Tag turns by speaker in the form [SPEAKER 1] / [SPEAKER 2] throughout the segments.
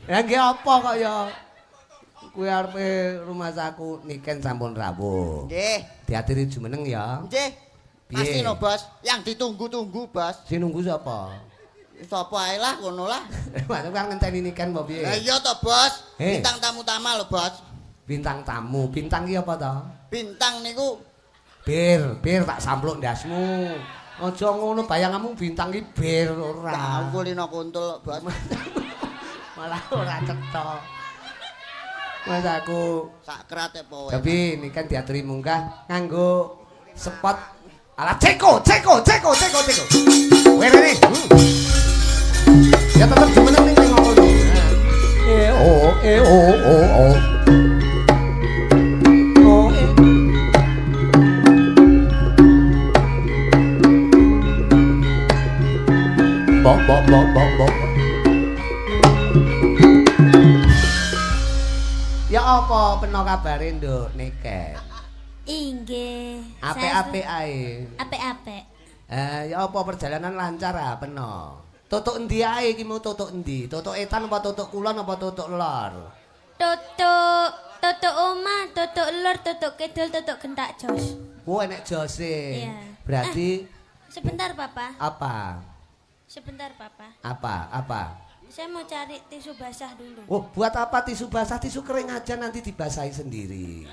[SPEAKER 1] Ya nggih apa kok ya? Kuwi arepe rumah saku niken sampun rawuh.
[SPEAKER 2] Nggih.
[SPEAKER 1] Diatiri jumeneng ya.
[SPEAKER 2] Nggih. Pasti no, Bos. Yang ditunggu-tunggu, Bos.
[SPEAKER 1] Sing nunggu sapa?
[SPEAKER 2] Sapa ae lah ngono lah.
[SPEAKER 1] Maksud kan ngenteni niken apa piye?
[SPEAKER 2] Lah iya to, Bos.
[SPEAKER 1] Hei.
[SPEAKER 2] Bintang tamu utama lho, Bos.
[SPEAKER 1] Bintang tamu. Bintang ki apa to?
[SPEAKER 2] Bintang niku
[SPEAKER 1] Bir tak sampluk ndasmu. Aja ngono bayanganmu bintang ki bir ora.
[SPEAKER 2] kulino kuntul, Bos.
[SPEAKER 1] Malah ora cetha. Mas aku
[SPEAKER 2] Sak kerate poe.
[SPEAKER 1] tapi ini kan diaturi munggah nganggo spot ala ceko. Wene nih. Ya tetep jumeneng ning ngono. Oh. Bok. Ya apa peno kabare nduk Niken?
[SPEAKER 3] Inggih.
[SPEAKER 1] Apik-apik ae.
[SPEAKER 3] Apik-apik.
[SPEAKER 1] Ya apa perjalanan lancar ah peno. Tutuk endi ae iki mau tutuk endi? Tutuk etan apa tutuk kulon apa tutuk lor?
[SPEAKER 3] Tutuk omah, tutuk lor, tutuk kidul, tutuk gentak jos.
[SPEAKER 1] Oh enek jose.
[SPEAKER 3] Iya.
[SPEAKER 1] Berarti
[SPEAKER 3] Sebentar, Papa.
[SPEAKER 1] apa?
[SPEAKER 3] Sebentar, Papa.
[SPEAKER 1] Apa?
[SPEAKER 3] Saya mau cari tisu basah dulu.
[SPEAKER 1] Oh, buat apa tisu basah? Tisu kering aja nanti dibasahi sendiri.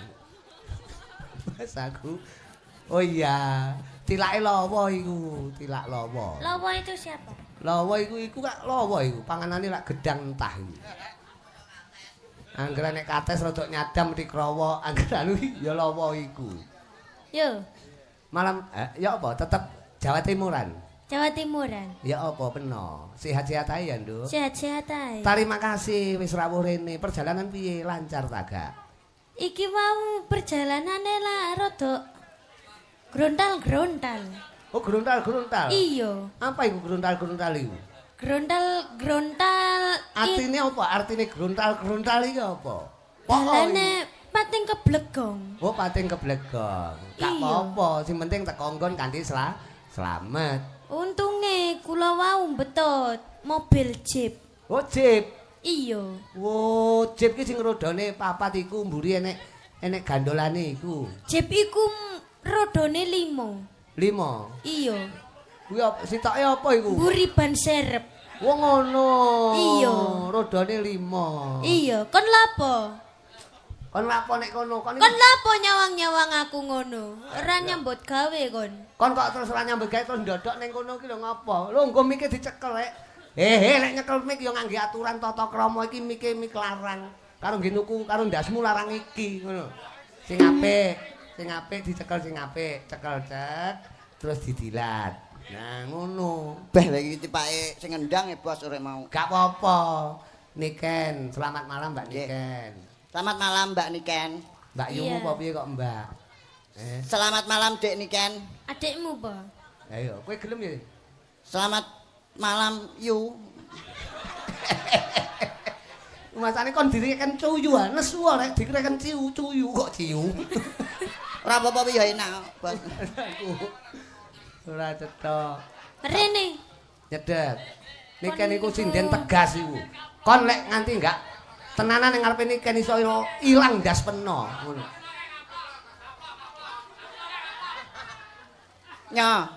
[SPEAKER 1] Basaku. Oh iya, tilake lawa iku, tilak lawa.
[SPEAKER 3] Lawa itu siapa?
[SPEAKER 1] Lawa iku kak lawa iku, panganane lak gedang entah iku. Angger nek kates rada nyadam di krowo, angger anu ya lawa iku.
[SPEAKER 3] Yo,
[SPEAKER 1] Malam ya apa? Tetep Jawa Timuran.
[SPEAKER 3] Jawa Timuran.
[SPEAKER 1] Ya apa peno? Sehat-sehat ae ya, Nduk.
[SPEAKER 3] Sehat-sehat ae.
[SPEAKER 1] Terima kasih wis rawuh rene. Perjalanan piye? Lancar ta gak?
[SPEAKER 3] Iki mau perjalanane lah rada grontal-grontal.
[SPEAKER 1] Oh, gruntal.
[SPEAKER 3] Iya.
[SPEAKER 1] Apa iku gruntal iku?
[SPEAKER 3] Grontal-grontal.
[SPEAKER 1] Artine apa? Artine gruntal iki apa?
[SPEAKER 3] Dalane pating keblegong.
[SPEAKER 1] Oh, pating keblegong. Gak
[SPEAKER 3] Iya.
[SPEAKER 1] apa-apa, sing penting teko nggon kanthi slamet.
[SPEAKER 3] Untunge kula wau betut mobil jeep.
[SPEAKER 1] Oh, jeep.
[SPEAKER 3] Iya.
[SPEAKER 1] Oh, jeep ki sing rodane papat iku mburi enek gandolane iku.
[SPEAKER 3] Jeep iku rodone 5.
[SPEAKER 1] 5.
[SPEAKER 3] Iya.
[SPEAKER 1] Kuwi sitoke apa iku?
[SPEAKER 3] Mburi ban serep.
[SPEAKER 1] Wong ngono.
[SPEAKER 3] Iya.
[SPEAKER 1] Rodane 5.
[SPEAKER 3] Iya, kon lapo?
[SPEAKER 1] Kon lapo nek kono? Kon
[SPEAKER 3] Kon lapo nyawang-nyawang aku ngono? Ora nyambut gawe kon.
[SPEAKER 1] kon kok terus ora nyambut gawe terus ndodok ning kono ki lho ngopo? Lho nggo mike dicekel rek. Nek nyekel mik ya ngangge aturan tata krama iki mike mik larang. Karo ngenuku karo ndasmu larang iki ngono. Sing apik dicekel sing apik, cekel cek terus didilat. Nah ngono.
[SPEAKER 2] Beh lagi tipake sing ngendang ya, Bos, ora mau.
[SPEAKER 1] Gak apa-apa. Niken, selamat malam Mbak
[SPEAKER 2] Nggih.
[SPEAKER 1] Niken.
[SPEAKER 2] Selamat malam, Mbak Niken.
[SPEAKER 1] Mbak Yumu
[SPEAKER 3] Iya.
[SPEAKER 1] apa piye kok Mbak?
[SPEAKER 2] Selamat malam, Dek Niken.
[SPEAKER 3] Adikmu po?
[SPEAKER 1] Ayo, kowe gelem ya?
[SPEAKER 2] Selamat malam, Yu.
[SPEAKER 1] Masane kon direken cuyu ah, nesu rek direken cuyu kok ciu.
[SPEAKER 2] Ora apa-apa ya enak, Bos.
[SPEAKER 1] Ora cetha.
[SPEAKER 3] Rene.
[SPEAKER 1] Nyedek. Niken iku sinden tegas iku. Kon lek nganti enggak tenanan ning ngarepe niken iso ilang ndas peno ngono.
[SPEAKER 2] Nya.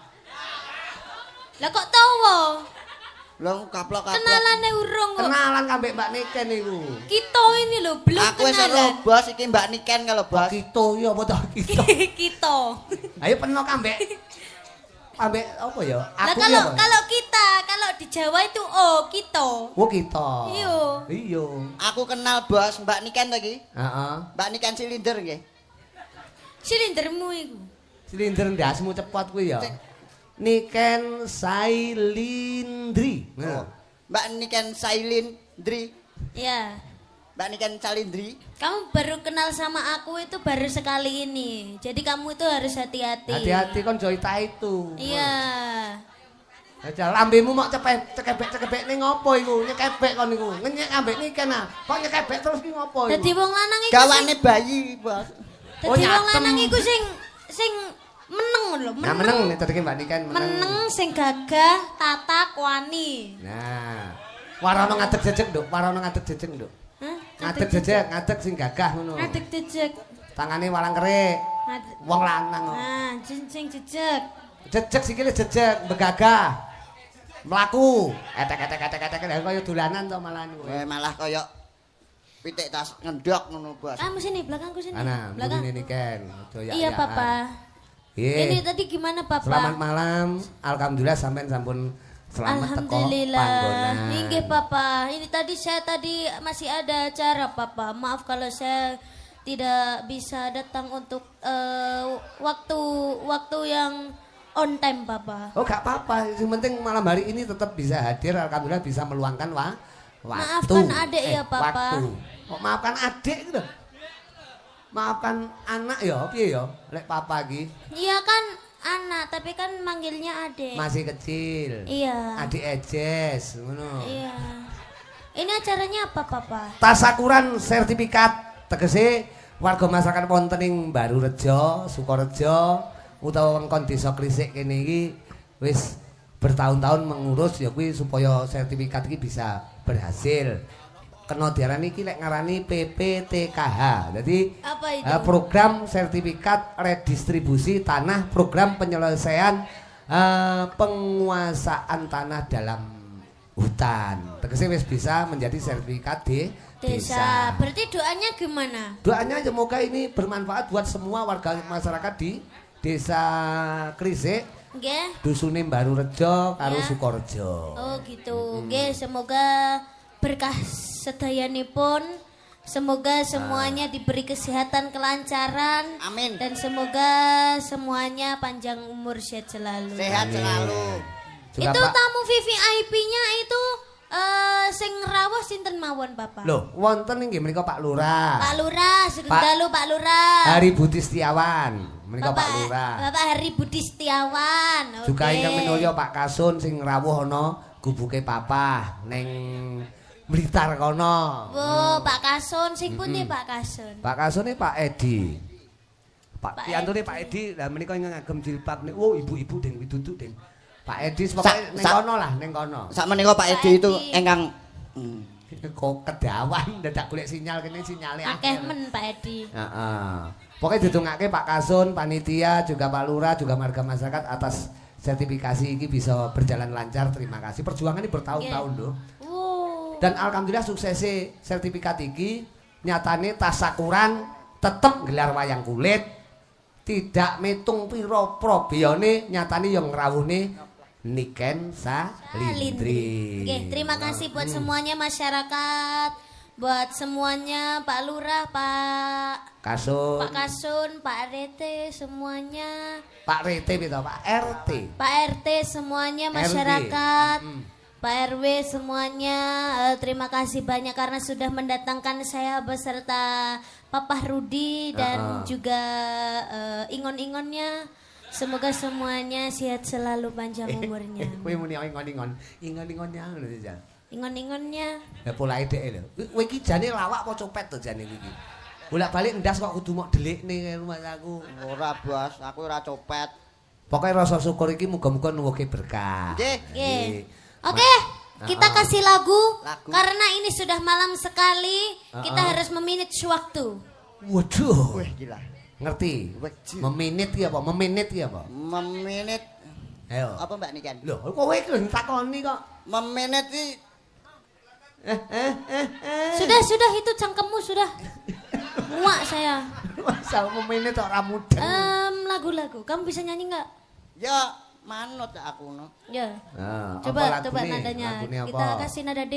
[SPEAKER 3] Lah kok tawa?
[SPEAKER 2] Lho kaplok-kaplok.
[SPEAKER 3] Kenalane urung kok.
[SPEAKER 1] Kenalan kambek Mbak Niken iku.
[SPEAKER 3] Kita ini lho belum
[SPEAKER 2] Aku wis ero,
[SPEAKER 3] kenalan.
[SPEAKER 2] Bos, iki Mbak Niken kalau Bos.
[SPEAKER 1] Kita ya apa to kita.
[SPEAKER 3] Kita.
[SPEAKER 1] Ayo peno kambek. Ambek apa ya?
[SPEAKER 3] Lah
[SPEAKER 1] Aku
[SPEAKER 3] kalau
[SPEAKER 1] ya apa?
[SPEAKER 3] kalau kita, kalau di Jawa itu kita.
[SPEAKER 1] Oh kita.
[SPEAKER 3] Iya.
[SPEAKER 1] Iya.
[SPEAKER 2] Aku kenal Bos, Mbak Niken to iki.
[SPEAKER 1] Heeh.
[SPEAKER 2] Mbak Niken silinder nggih.
[SPEAKER 3] Silindermu iku.
[SPEAKER 1] Silinder ndasmu cepot kuwi ya. Niken Sailindri.
[SPEAKER 2] Oh. Mbak Niken Sailindri.
[SPEAKER 3] Ya.
[SPEAKER 2] Mbak Niken Salindri.
[SPEAKER 3] Kamu baru kenal sama aku itu baru sekali ini. Jadi kamu itu harus hati-hati.
[SPEAKER 1] Hati-hati kon Joita itu.
[SPEAKER 3] Iya.
[SPEAKER 1] Aja lambemu mok cekebek ning ngopo iku? Nyekebek kon iku. Ngenyek ambek Niken ah. Kok nyekebek terus ki ngopo iku?
[SPEAKER 3] Dadi wong lanang iku
[SPEAKER 2] Gawane bayi, Bos.
[SPEAKER 3] Dadi
[SPEAKER 1] Oh,
[SPEAKER 3] wong
[SPEAKER 1] nyatem.
[SPEAKER 3] lanang iku sing meneng lho,
[SPEAKER 1] Nah meneng nek tadi Mbak Niken meneng.
[SPEAKER 3] Meneng sing gagah, tata, wani.
[SPEAKER 1] Nah. Warono ngadeg jejeg, Nduk. Warono ngadeg jejeg, Nduk.
[SPEAKER 3] Hah?
[SPEAKER 1] Ngadeg jejeg, ngadeg sing gagah ngono.
[SPEAKER 3] Ngadeg jejeg.
[SPEAKER 1] Tangane walang kerik. Wong lanang kok.
[SPEAKER 3] Nah, cincing jejeg.
[SPEAKER 1] Jejeg sikile jejeg, begagah. Mlaku. Etek kaya dolanan to malahan kowe.
[SPEAKER 2] Malah kaya pitik tas ngendok ngono, Bos.
[SPEAKER 3] Kamu sini, belakangku sini.
[SPEAKER 1] Ana,
[SPEAKER 3] Belakang.
[SPEAKER 1] ini Ken.
[SPEAKER 3] Iya, Papa. Ini tadi gimana, Papa?
[SPEAKER 1] Selamat malam. Alhamdulillah sampean sampun selamat teko
[SPEAKER 3] Alhamdulillah.
[SPEAKER 1] panggonan.
[SPEAKER 3] Inggih, Papa. Ini saya tadi masih ada acara, Papa. Maaf kalau saya tidak bisa datang untuk waktu yang on time, Papa.
[SPEAKER 1] Oh, gak apa-apa. Yang penting malam hari ini tetap bisa hadir. Alhamdulillah bisa meluangkan waktu.
[SPEAKER 3] Maafkan adik ya, Papa.
[SPEAKER 1] Waktu. Kok maafkan adik gitu? Maafkan anak ya, piye ya? Lek papa iki.
[SPEAKER 3] Iya kan anak, tapi kan manggilnya adik.
[SPEAKER 1] Masih kecil.
[SPEAKER 3] Iya.
[SPEAKER 1] Adik ejes, ngono.
[SPEAKER 3] Iya. Ini acaranya apa, Papa?
[SPEAKER 1] Tasakuran sertifikat tegese warga masyarakat wonten ing Barurejo, Sukorejo utawa wengkon desa Krisik kene iki wis bertahun-tahun mengurus ya kuwi supaya sertifikat iki bisa berhasil. Kena diarani iki lek ngarani PPTKH. Jadi
[SPEAKER 3] Apa itu?
[SPEAKER 1] Program sertifikat redistribusi tanah, program penyelesaian penguasaan tanah dalam hutan. Tegese wis bisa menjadi sertifikat desa.
[SPEAKER 3] Berarti doanya gimana?
[SPEAKER 1] Doanya semoga ini bermanfaat buat semua warga masyarakat di Desa Krisik,
[SPEAKER 3] Nggih.
[SPEAKER 1] Dusune Barurejo karo
[SPEAKER 3] Ya.
[SPEAKER 1] Sukorejo.
[SPEAKER 3] Oh gitu. Nggih, semoga berkah sedayanipun. Semoga semuanya diberi kesehatan, kelancaran.
[SPEAKER 2] Amin.
[SPEAKER 3] Dan semoga semuanya panjang umur, sehat selalu.
[SPEAKER 2] Sehat selalu.
[SPEAKER 1] Juga
[SPEAKER 3] Itu
[SPEAKER 1] Pak,
[SPEAKER 3] tamu VVIP-nya itu sing rawuh sinten mawon, Bapak?
[SPEAKER 1] loh, wonten inggih menika Pak Lurah.
[SPEAKER 3] Pak Lurah, segendalu Pak Lurah.
[SPEAKER 1] Hari Budi Setiawan, menika Pak Lurah.
[SPEAKER 3] Bapak Hari Budi Setiawan.
[SPEAKER 1] Juga
[SPEAKER 3] Oke.
[SPEAKER 1] ingkang minulya Pak Kasun sing rawuh ana gubuke papa ning Blitar kono.
[SPEAKER 3] Oh, Pak Kasun, sing pundi Pak Kasun?
[SPEAKER 1] Pak Kasune Pak Edi.
[SPEAKER 3] Pak
[SPEAKER 1] Pak piantune Pak Edi, lah menika ingkang ngagem jilbab nih. Oh, ibu-ibu ding pitutuk ding. Pak Edi pokoke ning kono lah, ning kono.
[SPEAKER 2] Sak menika Pak Edi itu engkang
[SPEAKER 1] Kok kedawan dadak golek sinyal kene sinyale
[SPEAKER 3] Akeh men Pak Edi.
[SPEAKER 1] Heeh. Pokoknya didongake Pak Kasun, panitia, juga Pak Lurah, juga warga masyarakat atas sertifikasi ini bisa berjalan lancar. Terima kasih. Perjuangan ini bertahun-tahun loh.
[SPEAKER 3] Wow.
[SPEAKER 1] Dan alhamdulillah suksesi sertifikat ini nyatane tasakuran tetep gelar wayang kulit. Tidak mitung piro probiyane nyatane yang ngrawuhne Niken Salindri.
[SPEAKER 3] Oke, terima kasih buat semuanya masyarakat, buat semuanya Pak Lurah, Pak
[SPEAKER 1] Kasun,
[SPEAKER 3] Kasun, Pak RT semuanya,
[SPEAKER 1] Pak RT gitu, Pak RT.
[SPEAKER 3] Pak RT semuanya
[SPEAKER 1] RW.
[SPEAKER 3] masyarakat, Pak RW semuanya. Terima kasih banyak karena sudah mendatangkan saya beserta Papa Rudi dan juga ingon-ingonnya. Semoga semuanya sehat selalu, panjang umurnya.
[SPEAKER 1] Kowe muni ingon-ingon, ingon-ingonnya ngono ya.
[SPEAKER 3] Ingon-ingonnya.
[SPEAKER 1] Lah polahe dhek lho. Kowe iki jane lawak apa copet to jane iki? Bolak-balik ndas kok kudu mok delikne rumah aku.
[SPEAKER 2] ora, Bos, aku ora copet.
[SPEAKER 1] Pokoknya rasa syukur iki muga-muga nuwuhke berkah.
[SPEAKER 2] Nggih.
[SPEAKER 3] Oke. Oke, kita kasih lagu,
[SPEAKER 2] Lagu.
[SPEAKER 3] karena ini sudah malam sekali. Kita harus meminit waktu.
[SPEAKER 1] Waduh.
[SPEAKER 2] Wih, gila.
[SPEAKER 1] Ngerti?
[SPEAKER 2] Wajib.
[SPEAKER 1] Meminit ki apa? Meminit ki apa?
[SPEAKER 2] Memenit
[SPEAKER 1] Ayo.
[SPEAKER 2] apa Mbak Niken?
[SPEAKER 1] Lho, kowe iki lho takoni kok.
[SPEAKER 2] Memenit iki
[SPEAKER 3] Sudah itu cangkemmu sudah. Muak saya.
[SPEAKER 1] Masa meminit ora mudeng.
[SPEAKER 3] Lagu-lagu, kamu bisa nyanyi nggak?
[SPEAKER 2] ya manut aku no.
[SPEAKER 3] Ya.
[SPEAKER 1] Ah,
[SPEAKER 3] Coba
[SPEAKER 1] apa
[SPEAKER 3] coba
[SPEAKER 1] lagune?
[SPEAKER 3] nadanya.
[SPEAKER 1] Lagune apa?
[SPEAKER 3] Kita kasih nada D.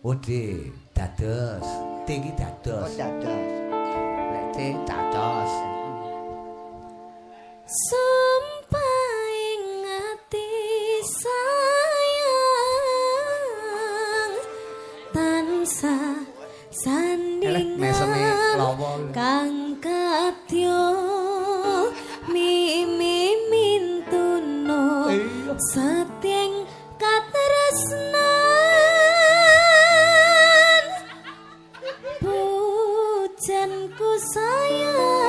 [SPEAKER 1] Oh, D, dados. D iki
[SPEAKER 2] Oh,
[SPEAKER 1] dados.
[SPEAKER 2] dados.
[SPEAKER 1] Lek D dados.
[SPEAKER 3] Sampai ngati sayang tansah
[SPEAKER 1] Elek meseme
[SPEAKER 3] sandingan
[SPEAKER 1] lawa.
[SPEAKER 3] kang katyo mimi mintuno
[SPEAKER 1] Iya.
[SPEAKER 3] satyeng katresnan pujanku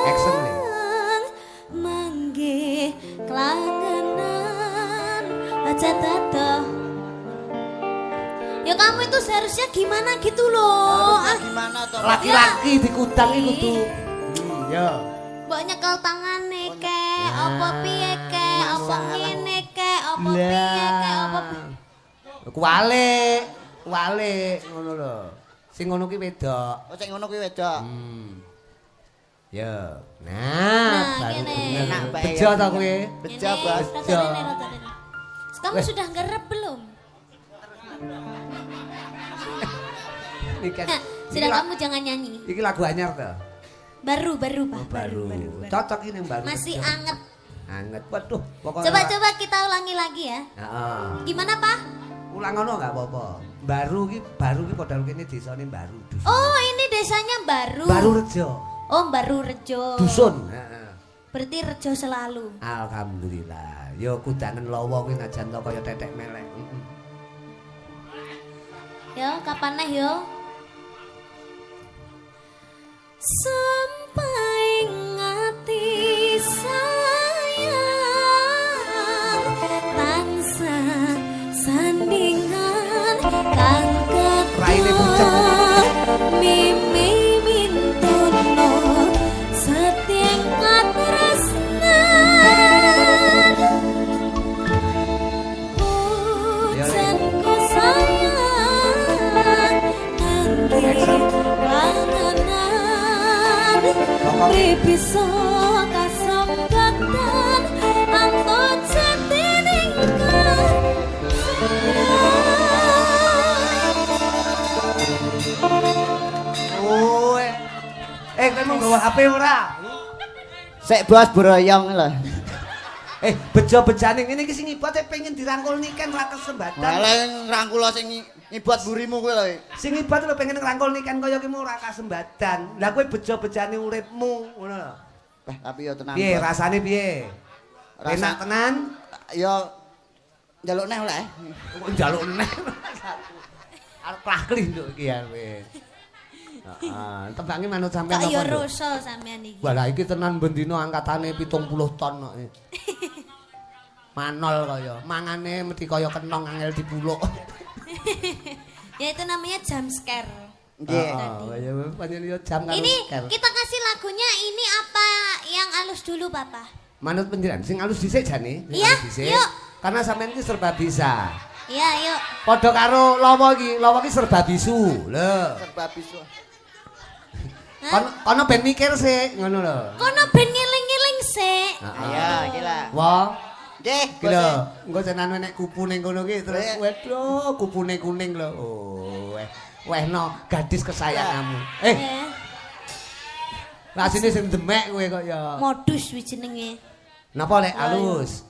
[SPEAKER 1] Action, Le.
[SPEAKER 3] sayang mangge klangenan aja tata. Ya kamu itu seharusnya gimana gitu loh.
[SPEAKER 2] Gimana toh?
[SPEAKER 1] Laki-laki dikutang iku tuh. Ya.
[SPEAKER 3] Mbok nyekel tangane kek, apa piye kek, apa ngene kek, apa piye kek, apa
[SPEAKER 1] Kuwale ngono lho. Sing ngono ki wedok.
[SPEAKER 2] Oh sing ngono kuwi wedok.
[SPEAKER 1] Ya. Nah, baru
[SPEAKER 3] ngene.
[SPEAKER 1] enak bejo ta kowe?
[SPEAKER 2] Bejo, Bos.
[SPEAKER 1] Bejo.
[SPEAKER 3] Kamu sudah ngerep belum?
[SPEAKER 1] Iki kan.
[SPEAKER 3] Sudah kamu jangan nyanyi.
[SPEAKER 1] Iki lagu anyar ta?
[SPEAKER 3] Baru, Pak.
[SPEAKER 1] Baru. Cocok ini yang baru.
[SPEAKER 3] Masih
[SPEAKER 1] bejo.
[SPEAKER 3] anget.
[SPEAKER 1] Anget. Waduh, pokoknya.
[SPEAKER 3] Coba kita ulangi lagi ya.
[SPEAKER 1] Heeh.
[SPEAKER 3] Gimana, Pak?
[SPEAKER 1] Ulang ngono enggak apa-apa. Baru ki padahal kene desane baru. Dusun.
[SPEAKER 3] Oh, ini desanya baru.
[SPEAKER 1] Baru Rejo.
[SPEAKER 3] Oh, baru Rejo.
[SPEAKER 1] Dusun. Heeh.
[SPEAKER 3] Berarti Rejo selalu.
[SPEAKER 1] Alhamdulillah. Yo kudangen lawa kuwi najan to kaya tetek melek.
[SPEAKER 3] Yo, kapan neh yo? Sampai ngati sayang tansah sandingan kang
[SPEAKER 1] Raine pucet.
[SPEAKER 3] mimi mintono setingkat tresnan pujanku sayang nanti langanan bisa kasambatan antot setiningkan
[SPEAKER 1] Kowe mau nggawa HP ora?
[SPEAKER 2] Sik Bos broyong lho.
[SPEAKER 1] Bejo-bejane ngene iki sing ibate pengen dirangkul niken ra kesempatan.
[SPEAKER 2] Malah ngrangkul sing ngibot burimu kuwi lho.
[SPEAKER 1] Sing ibate lho pengen ngrangkul niken kaya ki ora kesempatan. Lah kowe bejo-bejane uripmu ngono lho.
[SPEAKER 2] Tapi yo tenang.
[SPEAKER 1] Piye
[SPEAKER 2] Bos.
[SPEAKER 1] rasane piye? Enak tenan?
[SPEAKER 2] Yo njaluk neh oleh.
[SPEAKER 1] Kok njaluk neh. Arep klakli nduk iki ya kowe. Heeh, tembange manut sampean
[SPEAKER 3] kok yo
[SPEAKER 1] apa? Nduk?
[SPEAKER 3] rusul sampean iki.
[SPEAKER 1] Wah, iki tenan bendina angkatane 70 ton kok. Manol kaya, mangane mesti kaya kenong angel dipuluk.
[SPEAKER 3] Ya itu namanya jump scare.
[SPEAKER 2] Nggih.
[SPEAKER 1] Ya panjenengan yo jam karo
[SPEAKER 3] Ini
[SPEAKER 1] scare.
[SPEAKER 3] kita kasih lagunya ini apa yang halus dulu Papa?
[SPEAKER 1] Manut penjiran sing alus dhisik jane. Sing
[SPEAKER 3] Iya,
[SPEAKER 1] alus dhisik.
[SPEAKER 3] yuk.
[SPEAKER 1] Karena sampean iki serba bisa.
[SPEAKER 3] Iya, yuk.
[SPEAKER 1] Padha karo lawa iki serba bisu. Lho.
[SPEAKER 2] Serba bisu.
[SPEAKER 1] Kono ben mikir sik, ngono lho.
[SPEAKER 3] Kono ben ngiling-ngiling sih.
[SPEAKER 2] Ayo, iki lah.
[SPEAKER 1] Wah,
[SPEAKER 2] Nggih,
[SPEAKER 1] iki lho, engko jenengan nek kupu ning kono ki terus waduh, kupune kuning lho. Oh, wehno gadis kesayanganmu.
[SPEAKER 3] Ya.
[SPEAKER 1] Lah sini sing demek kowe kok ya.
[SPEAKER 3] Modus wi jenenge.
[SPEAKER 1] Napa lek alus?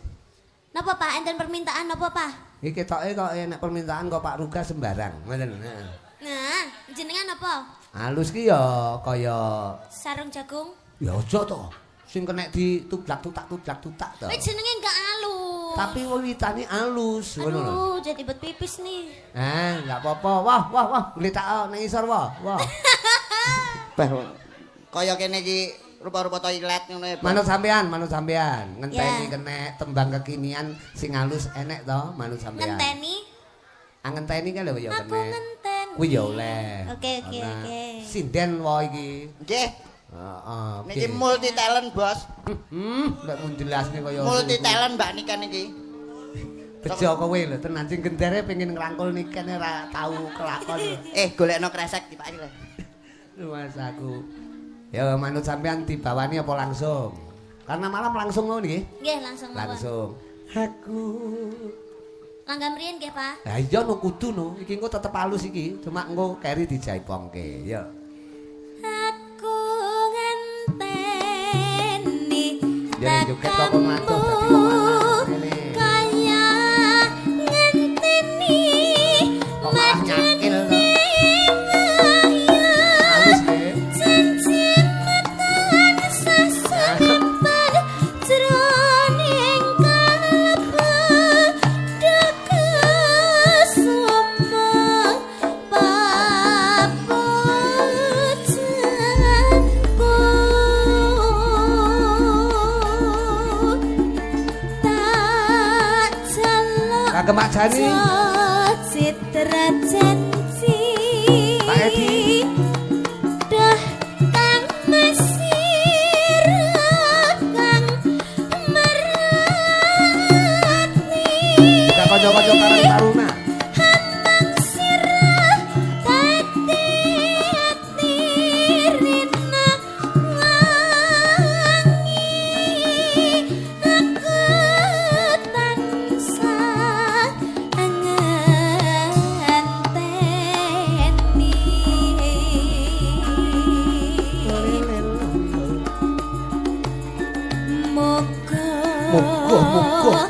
[SPEAKER 3] Napa Pak? Enten permintaan napa Pak?
[SPEAKER 1] Iki ketoke kok nek permintaan kok Pak Ruga sembarang, ngoten. Heeh.
[SPEAKER 3] Nah, jenengan apa?
[SPEAKER 1] Alus ki ya kaya
[SPEAKER 3] Sarung jagung.
[SPEAKER 1] ya aja to. Sing kena ditublak tutak to.
[SPEAKER 3] Wih jenenge enggak halus.
[SPEAKER 1] Tapi wiwitane alus ngono lho.
[SPEAKER 3] Aduh, jadi bet pipis nih.
[SPEAKER 1] Enggak apa-apa. Wah, ngletak nang isor wah.
[SPEAKER 2] Bah, kaya kene iki rupa-rupa toilet ngono ya.
[SPEAKER 1] Manut sampean. Ngenteni
[SPEAKER 3] Ya.
[SPEAKER 1] kena tembang kekinian sing alus enek to, manut sampean.
[SPEAKER 3] Ngenteni.
[SPEAKER 1] Ngenteni kan lho ya
[SPEAKER 3] Aku
[SPEAKER 1] kene.
[SPEAKER 3] ngenten.
[SPEAKER 1] Kuwi ya oleh.
[SPEAKER 3] Oke.
[SPEAKER 1] Sinden wae iki.
[SPEAKER 2] Nggih.
[SPEAKER 1] Heeh.
[SPEAKER 2] Niki multi talent, Bos.
[SPEAKER 1] Lek mun jelasne kaya
[SPEAKER 2] Multi talent Mbak Nika niki.
[SPEAKER 1] bejo kowe lho tenan sing gendere pengen ngrangkul niken ora tau kelakon lho.
[SPEAKER 2] Golekno kresek dipaki lho.
[SPEAKER 1] Mas aku. Ya manut sampean dibawani apa langsung? Karena malam langsung ngono nggih.
[SPEAKER 3] Nggih, langsung mawon.
[SPEAKER 1] Langsung. Aku.
[SPEAKER 3] Langgam riyen nggih, Pak.
[SPEAKER 1] Lah iya no kudu no. Iki engko tetep halus iki. Cuma engko keri dijaipongke. Ya.
[SPEAKER 3] Aku ngenteni.
[SPEAKER 1] Jadi joget kok matuh dadi wong lanang ngene.
[SPEAKER 3] Kaya ngenteni.
[SPEAKER 1] Kok malah nyakil to. Halus nggih.
[SPEAKER 3] Cincin metan sasakepan jroning kalbu dekesoma papujanku tak jaluk
[SPEAKER 1] Kagem Mak Jani.
[SPEAKER 3] citra janji
[SPEAKER 1] muga.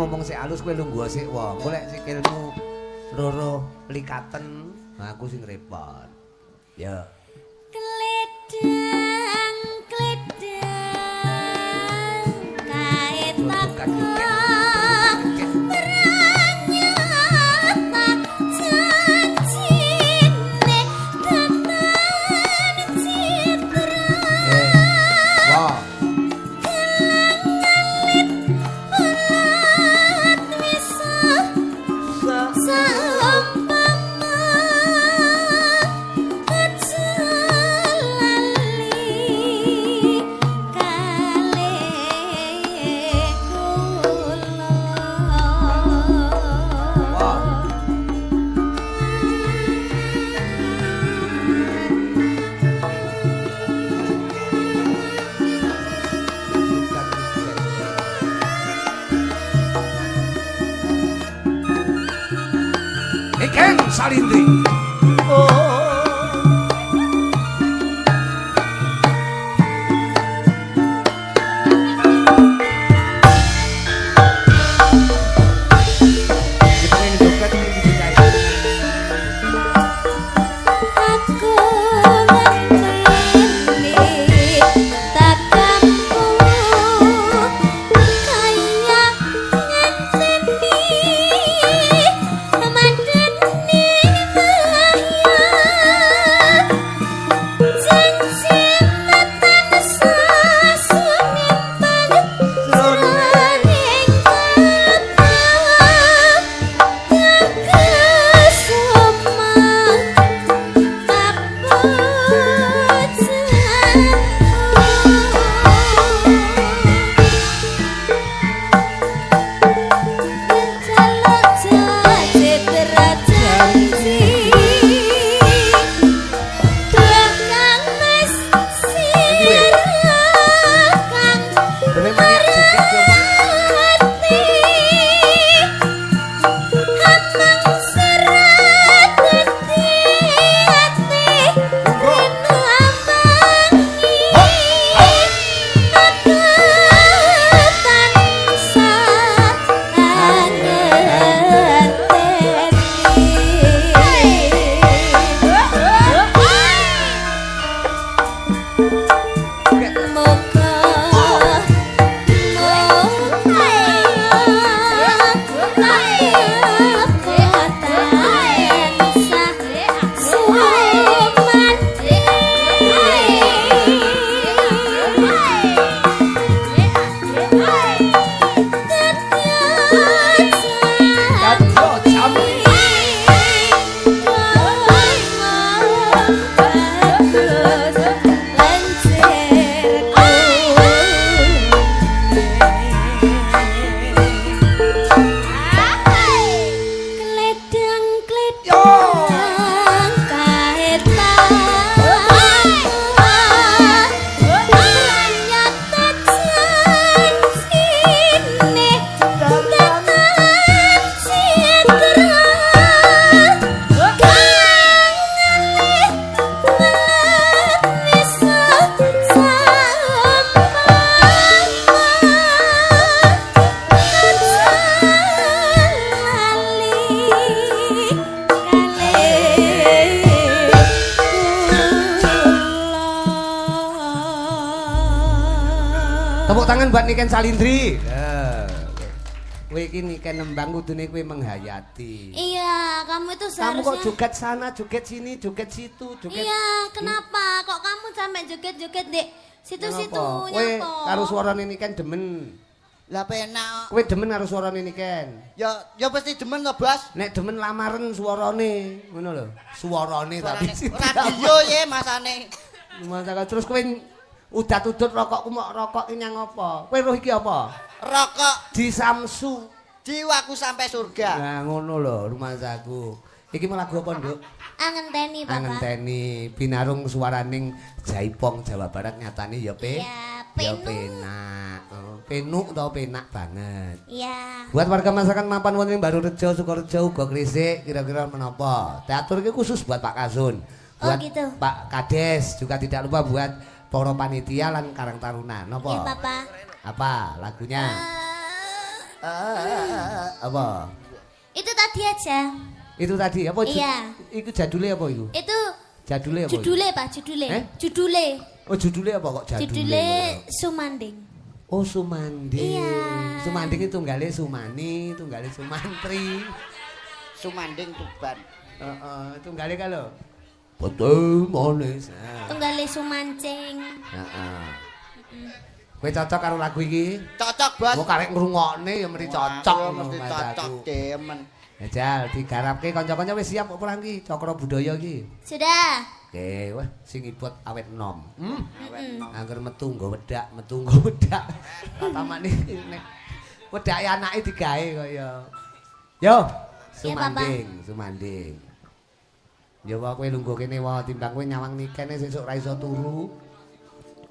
[SPEAKER 1] Ngomong sik alus kowe lungguh sik wong. Golek sikilmu loro likaten, aku sing repot. Ya.
[SPEAKER 3] Kledang kait tak
[SPEAKER 1] Salindri. Tepuk tangan buat Niken Salindri. Kowe iki Niken nembang kudune kowe menghayati.
[SPEAKER 3] Iya, kamu itu seharusnya.
[SPEAKER 1] Kamu kok joget sana, joget sini, joget situ, joget.
[SPEAKER 3] Iya, kenapa? Kok kamu sampai joget-joget dek situ-situ
[SPEAKER 1] Kowe
[SPEAKER 3] nyapa?
[SPEAKER 1] karo suarane Niken demen.
[SPEAKER 2] Lah penak.
[SPEAKER 1] Kowe demen karo suarane Niken?
[SPEAKER 2] Ya pasti demen to, Bos.
[SPEAKER 1] Nek demen lamaren suarane, ngono lho. Suarane tapi
[SPEAKER 2] radio ye masane.
[SPEAKER 1] Masa terus kowe udat-udut rokokku mok rokok ki nyang apa? Kowe roh iki apa?
[SPEAKER 2] Rokok
[SPEAKER 1] Di Samsu.
[SPEAKER 2] jiwaku sampai surga.
[SPEAKER 1] Nah, ngono lho rumah saku. Iki mau lagu apa, Nduk?
[SPEAKER 3] Angenteni, Papa.
[SPEAKER 1] Angenteni binarung suaraning Jaipong Jawa Barat nyatane ya
[SPEAKER 3] Ya,
[SPEAKER 1] ya
[SPEAKER 3] Penuk.
[SPEAKER 1] penak. Oh, penuk tau penak banget.
[SPEAKER 3] Iya.
[SPEAKER 1] Buat warga masyarakat mapan wonten ing Barurejo, Sukorejo, uga Gresik kira-kira menapa? Teater iki khusus buat Pak Kasun.
[SPEAKER 3] Oh,
[SPEAKER 1] Buat
[SPEAKER 3] gitu.
[SPEAKER 1] Pak Kades juga tidak lupa buat para panitia lan Karang Taruna. Napa?
[SPEAKER 3] Iya, Papa.
[SPEAKER 1] Apa lagunya? Apa?
[SPEAKER 3] Itu tadi aja.
[SPEAKER 1] Itu tadi apa?
[SPEAKER 3] Iya.
[SPEAKER 1] Iku jadule apa iku?
[SPEAKER 3] Itu
[SPEAKER 1] Jadule apa?
[SPEAKER 3] judule, Pak, judule.
[SPEAKER 1] Eh?
[SPEAKER 3] Judule.
[SPEAKER 1] Oh judule apa kok jadule?
[SPEAKER 3] Judule Sumanding.
[SPEAKER 1] Oh Sumanding.
[SPEAKER 3] Iya.
[SPEAKER 1] Sumanding itu tunggale Sumani, tunggale Sumantri.
[SPEAKER 2] Sumanding Tuban.
[SPEAKER 1] Heeh, tunggale kalau betul manis.
[SPEAKER 3] Tunggale Sumancing.
[SPEAKER 1] Heeh. Kowe cocok karo lagu iki?
[SPEAKER 2] Cocok, Bos.
[SPEAKER 1] Kok karek ngrungokne ya mesti cocok
[SPEAKER 2] Wah,
[SPEAKER 1] ngono,
[SPEAKER 2] mesti
[SPEAKER 1] Mas
[SPEAKER 2] cocok
[SPEAKER 1] aku.
[SPEAKER 2] demen.
[SPEAKER 1] Ya Jal, digarapke kanca-kanca wis siap apa iki Cakra Budaya iki.
[SPEAKER 3] Sudah.
[SPEAKER 1] Oke, wah sing ibut awet nom.
[SPEAKER 3] Mm-mm.
[SPEAKER 1] Angger metu nggo wedak, metu nggo wedak. Tatamane nek wedake anake digawe kaya. Yo, Sumanding, Sumanding. Ya wae kowe lungguh kene wae timbang kowe nyawang nikene sesuk ra iso turu.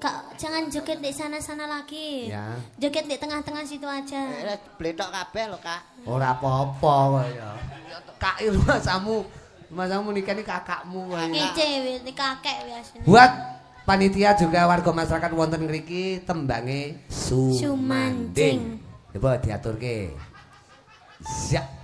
[SPEAKER 3] Kak, jangan joget di sana-sana lagi.
[SPEAKER 1] Ya.
[SPEAKER 3] Joget di tengah-tengah situ aja.
[SPEAKER 2] Bletok kabeh lho, Kak.
[SPEAKER 1] Ora apa-apa kaya. Kak rumahmu, rumahmu nikah kakakmu kaya.
[SPEAKER 3] Ngece, ini kakek biasanya.
[SPEAKER 1] Buat panitia juga warga masyarakat wonten ngriki tembange Sumanding.
[SPEAKER 3] Sumanding.
[SPEAKER 1] Coba diaturke. Siap.